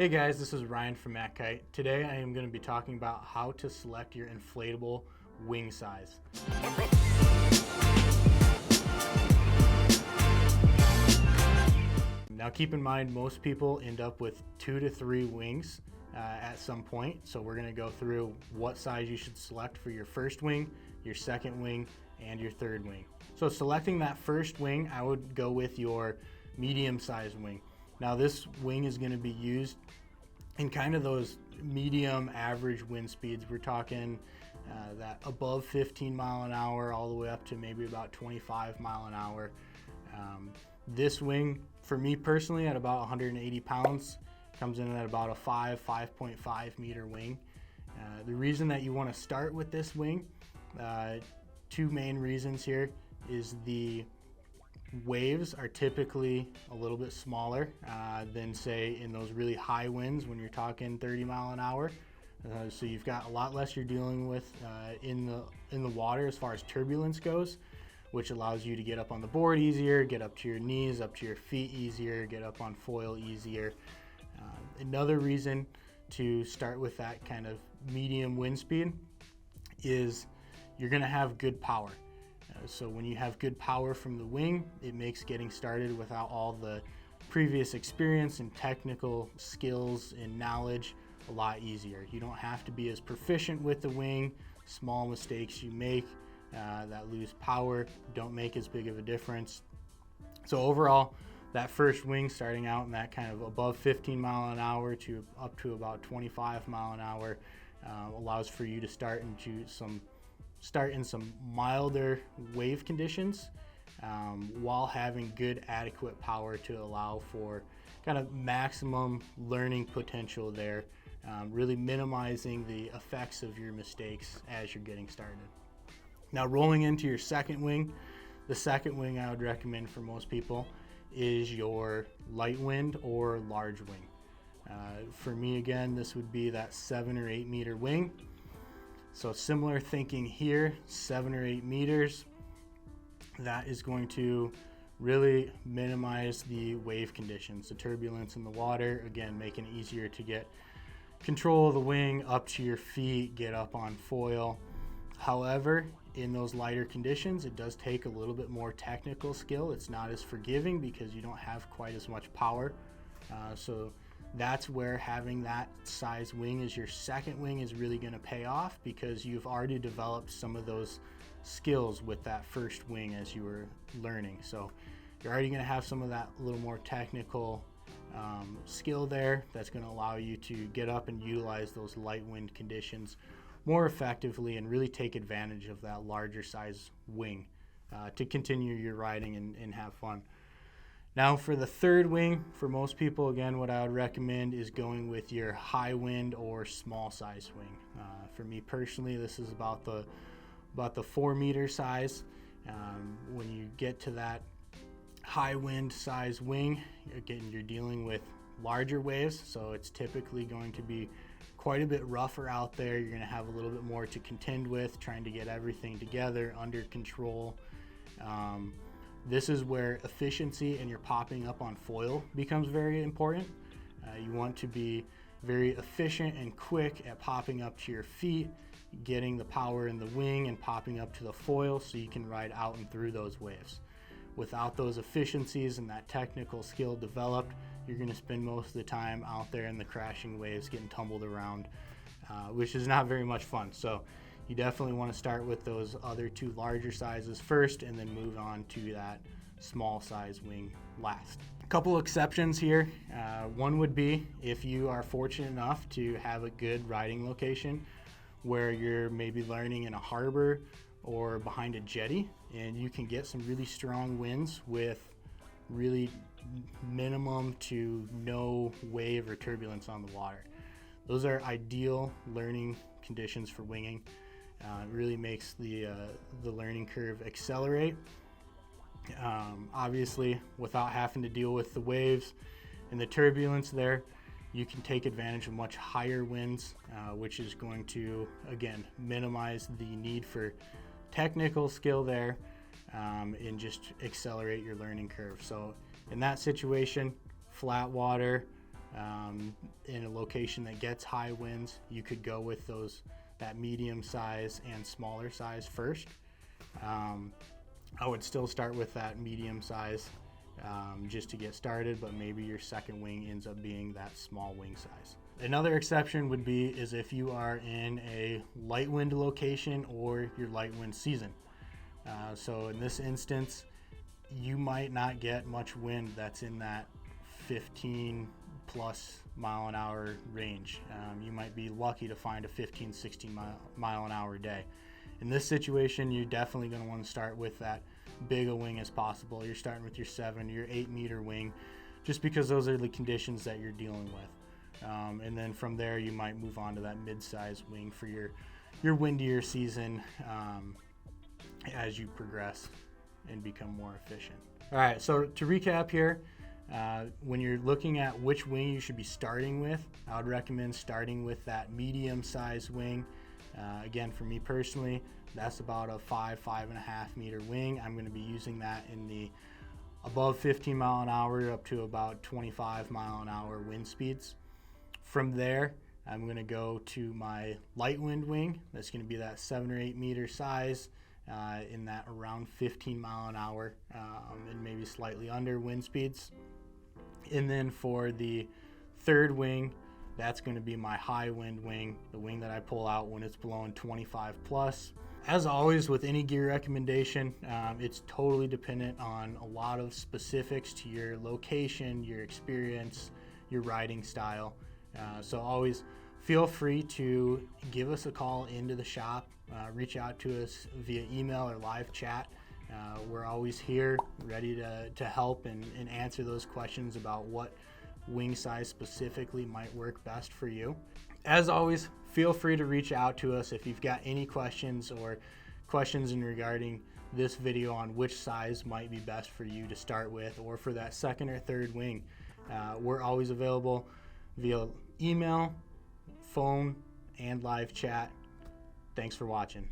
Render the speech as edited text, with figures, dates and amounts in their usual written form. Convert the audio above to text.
Hey guys, this is Ryan from MACkite. Today I am going to be talking about how to select your inflatable wing size. Now keep in mind, most people end up with 2 to 3 wings at some point. So we're going to go through what size you should select for your first wing, your second wing, and your third wing. So selecting that first wing, I would go with your medium-sized wing. Now this wing is going to be used in kind of those medium average wind speeds. We're talking that above 15 mile an hour all the way up to maybe about 25 mile an hour. This wing, for me personally, at about 180 pounds, comes in at about a 5.5 meter wing. The reason that you want to start with this wing, two main reasons here, is the waves are typically a little bit smaller than, say, in those really high winds when you're talking 30 mile an hour. So you've got a lot less you're dealing with in the water as far as turbulence goes, which allows you to get up on the board easier, get up to your knees, up to your feet easier, get up on foil easier. Another reason to start with that kind of medium wind speed is you're going to have good power. So when you have good power from the wing, it makes getting started without all the previous experience and technical skills and knowledge a lot easier. You don't have to be as proficient with the wing. Small mistakes you make that lose power don't make as big of a difference. So overall, that first wing starting out in that kind of above 15 mile an hour to up to about 25 mile an hour allows for you to start in some milder wave conditions while having good adequate power to allow for kind of maximum learning potential there, really minimizing the effects of your mistakes as you're getting started. Now rolling into your second wing, the second wing I would recommend for most people is your light wind or large wing. For me, again, this would be that 7 or 8 meter wing. So similar thinking here, 7 or 8 meters, that is going to really minimize the wave conditions, the turbulence in the water, again, making it easier to get control of the wing, up to your feet, get up on foil. However, in those lighter conditions, it does take a little bit more technical skill. It's not as forgiving because you don't have quite as much power. So that's where having that size wing as your second wing is really going to pay off, because you've already developed some of those skills with that first wing as you were learning. So you're already going to have some of that little more technical skill there that's going to allow you to get up and utilize those light wind conditions more effectively and really take advantage of that larger size wing to continue your riding and have fun. Now for the third wing, for most people, again, what I would recommend is going with your high wind or small size wing. For me personally, this is about the 4 meter size. When you get to that high wind size wing, again, you're dealing with larger waves, so it's typically going to be quite a bit rougher out there. You're going to have a little bit more to contend with, trying to get everything together under control. This is where efficiency and your popping up on foil becomes very important. You want to be very efficient and quick at popping up to your feet, getting the power in the wing and popping up to the foil so you can ride out and through those waves. Without those efficiencies and that technical skill developed, you're going to spend most of the time out there in the crashing waves getting tumbled around, which is not very much fun. So you definitely want to start with those other 2 larger sizes first and then move on to that small size wing last. A couple exceptions here. One would be if you are fortunate enough to have a good riding location where you're maybe learning in a harbor or behind a jetty, and you can get some really strong winds with really minimum to no wave or turbulence on the water. Those are ideal learning conditions for winging. It really makes the learning curve accelerate. Obviously, without having to deal with the waves and the turbulence there, you can take advantage of much higher winds, which is going to, again, minimize the need for technical skill there and just accelerate your learning curve. So in that situation, flat water, in a location that gets high winds, you could go with that medium size and smaller size first. I would still start with that medium size just to get started, but maybe your second wing ends up being that small wing size. Another exception would be is if you are in a light wind location or your light wind season. So in this instance, you might not get much wind that's in that 15 plus mile an hour range. You might be lucky to find a 15, 16 mile an hour day. In this situation, you're definitely going to want to start with that big a wing as possible. You're starting with your 7, your 8 meter wing, just because those are the conditions that you're dealing with. And then from there, you might move on to that mid-size wing for your windier season as you progress and become more efficient. All right, so to recap here, when you're looking at which wing you should be starting with, I would recommend starting with that medium-sized wing. Again, for me personally, that's about a 5.5 meter wing. I'm going to be using that in the above 15 mile an hour up to about 25 mile an hour wind speeds. From there, I'm going to go to my light wind wing. That's going to be that 7 or 8 meter size in that around 15 mile an hour and maybe slightly under wind speeds. And then for the third wing, that's going to be my high wind wing, the wing that I pull out when it's blowing 25 plus. As always with any gear recommendation, it's totally dependent on a lot of specifics to your location, your experience, your riding style. So always feel free to give us a call into the shop, reach out to us via email or live chat. We're always here ready to help and answer those questions about what wing size specifically might work best for you. As always, feel free to reach out to us if you've got any questions or questions in regarding this video on which size might be best for you to start with or for that second or third wing. We're always available via email, phone, and live chat. Thanks for watching.